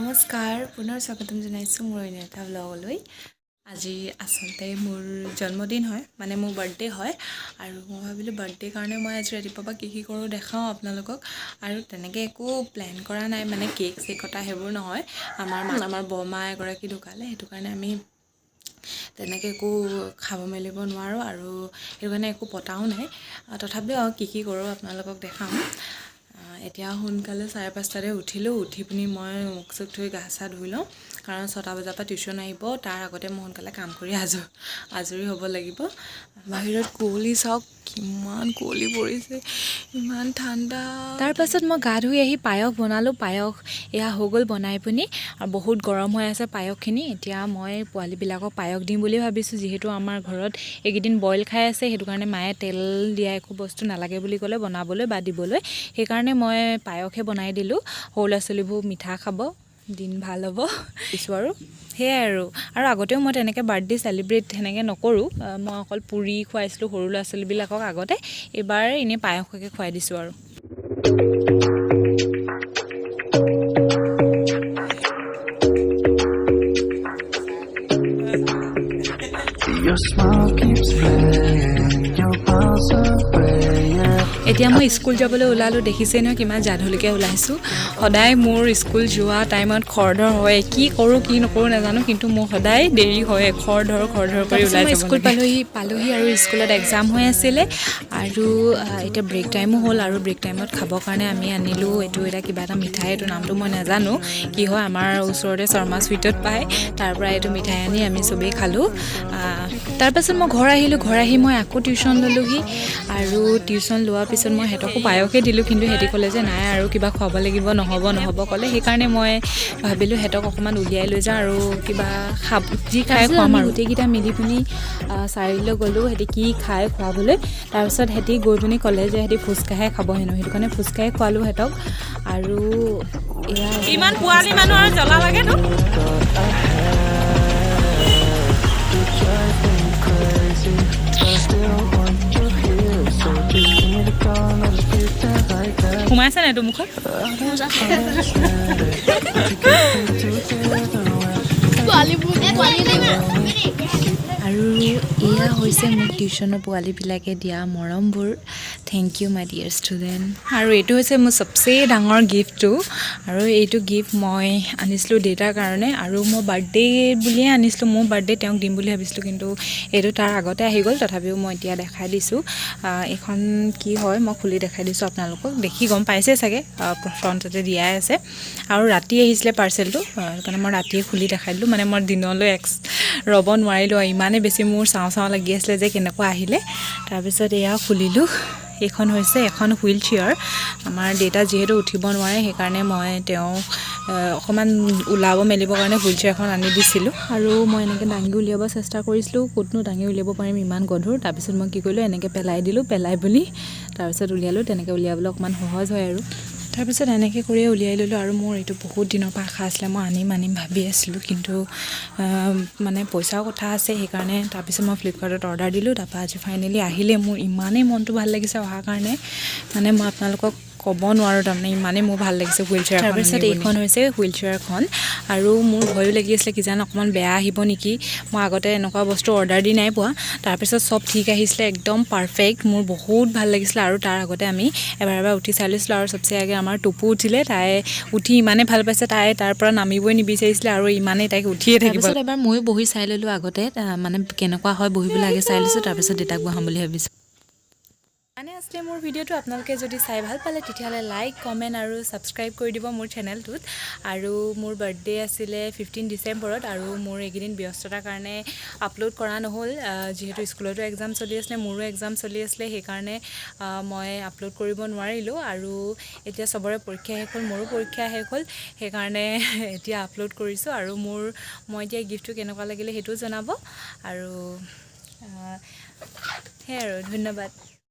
নমস্কাৰ পুনৰ স্বাগতম জনাইছোঁ মোৰ অন্য এটা ব্লগলৈ। আজি আচলতে মোৰ জন্মদিন হয়, মানে মোৰ বাৰ্থডে হয় আৰু মই ভাবিলোঁ বাৰ্থডে কাৰণে মই আজি ৰাতিপুৱাৰ পৰা কি কৰোঁ দেখাওঁ আপোনালোকক। আৰু তেনেকৈ একো প্লেন কৰা নাই, মানে কেক চেক কটা সেইবোৰ নহয়। আমাৰ বৰমা এগৰাকী ঢুকালে, সেইটো কাৰণে আমি তেনেকৈ একো খাব মেলিব নোৱাৰোঁ আৰু সেইটো কাৰণে একো পতাও নাই। তথাপিও আৰু কি কৰোঁ আপোনালোকক দেখাম। এতিয়া সোনকালে 5:30টাতে উঠিলোঁ, উঠি পিনি মই মুখ চুখ ধুই গা চা ধুই লওঁ, কাৰণ 6টা বজাৰ পৰা টিউশ্যন আহিব। তাৰ আগতে মই সোনকালে কাম কৰি আজৰি হ'ব লাগিব। বাহিৰত কুঁৱলী চাওক, কিমান কুঁৱলী পৰিছে, ইমান ঠাণ্ডা। তাৰপাছত মই গা ধুই আহি পায়স বনালোঁ। পায়স এয়া হৈ গ'ল বনাই পিনি, আৰু বহুত গৰম হৈ আছে পায়সখিনি। এতিয়া মই পোৱালীবিলাকক পায়স দিম বুলি ভাবিছোঁ, যিহেতু আমাৰ ঘৰত এইকেইদিন বইল খাই আছে। সেইটো কাৰণে মায়ে তেল দিয়া একো বস্তু নালাগে বুলি ক'লে বনাবলৈ বা দিবলৈ, সেইকাৰণে মই পায়সে বনাই দিলোঁ। সৰু ল'ৰা ছোৱালীবোৰ মিঠা খাব, দিন ভাল হ'ব দিছোঁ আৰু সেয়াই আৰু আগতেও মই তেনেকৈ বাৰ্থডে চেলিব্ৰেট সেনেকৈ নকৰোঁ। মই অকল পুৰি খুৱাইছিলোঁ সৰু ল'ৰা ছোৱালীবিলাকক আগতে, এইবাৰ এনেই পায়সকে খুৱাই দিছোঁ আৰু। এতিয়া মই স্কুল যাবলৈ ওলালোঁ। দেখিছেই নহয় কিমান জাধুলিকৈ ওলাইছোঁ। সদায় মোৰ স্কুল যোৱা টাইমত খৰধৰ হয়, কি কৰোঁ কি নকৰোঁ নাজানো, কিন্তু মোৰ সদায় দেৰি হয়, খৰধৰ কৰি ওলাই যাব। স্কুল পালোহি আৰু স্কুলত এক্সাম হৈ আছিলে আৰু এতিয়া ব্ৰেক টাইমো হ'ল। আৰু ব্ৰেক টাইমত খাবৰ কাৰণে আমি আনিলোঁ এইটো কিবা এটা মিঠাই, এইটো নামটো মই নাজানো কি হয়, আমাৰ ওচৰতে শৰ্মা চুইটত পায়, তাৰ পৰা এইটো মিঠাই আনি আমি চবেই খালোঁ। তাৰপাছত মই ঘৰ আহিলোঁ। ঘৰ আহি মই আকৌ টিউশ্যন ল'লোহি, আৰু টিউশ্যন লোৱাৰ পিছত মই সিহঁতকো পায়সে দিলোঁ, কিন্তু সিহঁতি ক'লে যে নাই আৰু কিবা খুৱাব লাগিব, নহ'ব ক'লে। সেইকাৰণে মই ভাবিলোঁ সিহঁতক অকণমান উলিয়াই লৈ যাওঁ আৰু কিবা যি খাই খুৱাম আৰু। গোটেইকেইটা মিলি পিনি চাৰিআলিলৈ গ'লোঁ, সিহঁতি কি খাই খুৱাবলৈ। তাৰপিছত সিহঁতি গৈ পিনি ক'লে যে সিহঁতি ফুচকাহে খাব হেনো, সেইটো কাৰণে ফুচকাহে খুৱালোঁ সিহঁতক। আৰু এয়া ইমান পোৱালি মানুহ আৰু জ্বলা লাগেতো। সোমাইছে নাই তোৰ মুখত? আৰু এয়া হৈছে মোক টিউশ্যনৰ পোৱালীবিলাকে দিয়া মৰমবোৰ। Thank you my dear student. আৰু এইটো হৈছে মোৰ চবচে ডাঙৰ গিফ্টটো, আৰু এইটো গিফ্ট মই আনিছিলোঁ দেউতাৰ কাৰণে, আৰু মই বাৰ্থডে বুলিয়ে আনিছিলোঁ। মোৰ বাৰ্থডে তেওঁক দিম বুলি ভাবিছিলোঁ, কিন্তু এইটো তাৰ আগতে আহি গ'ল। তথাপিও মই এতিয়া দেখাই দিছোঁ। এইখন কি হয় মই খুলি দেখাই দিছোঁ আপোনালোকক, দেখি গম পাইছে চাগে, ফ্ৰণ্টতে দিয়াই আছে। আৰু ৰাতি আহিছিলে পাৰ্চেলটো, সেইকাৰণে মই ৰাতিয়ে খুলি দেখাই দিলোঁ। মানে মই দিনলৈ ৰ'ব নোৱাৰিলোঁ, ইমানেই বেছি মোৰ চাওঁ লাগি আছিলে যে কেনেকুৱা আহিলে। তাৰপিছত এয়া খুলিলোঁ। এইখন হৈছে এখন হুইল চেয়াৰ। আমাৰ দেউতা যিহেতু উঠিব নোৱাৰে, সেইকাৰণে মই তেওঁক অকণমান ওলাব মেলিবৰ কাৰণে হুইল চেয়াৰখন আনি দিছিলোঁ। আৰু মই এনেকৈ দাঙি উলিয়াব চেষ্টা কৰিছিলোঁ, ক'তনো দাঙি উলিয়াব পাৰিম ইমান গধুৰ। তাৰপিছত মই কি কৰিলোঁ, এনেকৈ পেলাই দিলোঁ, পেলাই বুলি তাৰপিছত উলিয়ালোঁ। তেনেকৈ উলিয়াবলৈ অকণমান সহজ হয় আৰু। তাৰপিছত এনেকৈ কৰিয়ে উলিয়াই ল'লোঁ। আৰু মোৰ এইটো বহুত দিনৰ পৰা আশা আছিলে, মই আনিম ভাবি আছিলোঁ, কিন্তু মানে পইচাও কথা আছে, সেইকাৰণে তাৰপিছত মই ফ্লিপকাৰ্টত অৰ্ডাৰ দিলোঁ। তাৰপৰা আজি ফাইনেলি আহিলে। মোৰ ইমানেই মনটো ভাল লাগিছে অহাৰ কাৰণে, মানে মই আপোনালোকক ক'ব নোৱাৰোঁ, তাৰমানে ইমানেই মোৰ ভাল লাগিছে হুইল চেয়াৰখন। তাৰপিছত এইখন হৈছে হুইল চেয়াৰখন, আৰু মোৰ ভয়ো লাগি আছিলে কি জানো অকণমান বেয়া আহিব নেকি, মই আগতে এনেকুৱা বস্তু অৰ্ডাৰ দি নাই পোৱা। তাৰপিছত চব ঠিক আহিছিলে, একদম পাৰফেক্ট। মোৰ বহুত ভাল লাগিছিলে। আৰু তাৰ আগতে আমি এবাৰ উঠি চাই লৈছিলোঁ, আৰু চবচে আগে আমাৰ টুপু উঠিলে। তাই উঠি ইমানেই ভাল পাইছে, তাই তাৰ পৰা নামিবই নিবিচাৰিছিলে, আৰু ইমানেই তাইক উঠিয়ে থাকিব। তাৰপিছত এবাৰ ময়ো বহি চাই ল'লোঁ আগতে, মানে কেনেকুৱা হয় বহিবলৈ আগে চাই লৈছোঁ, তাৰপিছত দেউতাক বহাম বুলি ভাবিছোঁ। মানে আছিলে মোৰ ভিডিঅ'টো। আপোনালোকে যদি চাই ভাল পালে তেতিয়াহ'লে লাইক, কমেণ্ট আৰু ছাবস্ক্ৰাইব কৰি দিব মোৰ চেনেলটোত। আৰু মোৰ বাৰ্থডে আছিলে 15 ডিচেম্বৰত, আৰু মোৰ এইকেইদিন ব্যস্ততাৰ কাৰণে আপলোড কৰা নহ'ল, যিহেতু স্কুলতো এক্সাম চলি আছিলে, মোৰো এক্সাম চলি আছিলে, সেইকাৰণে মই আপলোড কৰিব নোৱাৰিলোঁ। আৰু এতিয়া চবৰে পৰীক্ষা শেষ হ'ল, মোৰো পৰীক্ষা শেষ হ'ল, সেইকাৰণে এতিয়া আপলোড কৰিছোঁ। আৰু মই এতিয়া গিফ্টটো কেনেকুৱা লাগিলে সেইটোও জনাব। আৰু সেয়াই আৰু, ধন্যবাদ।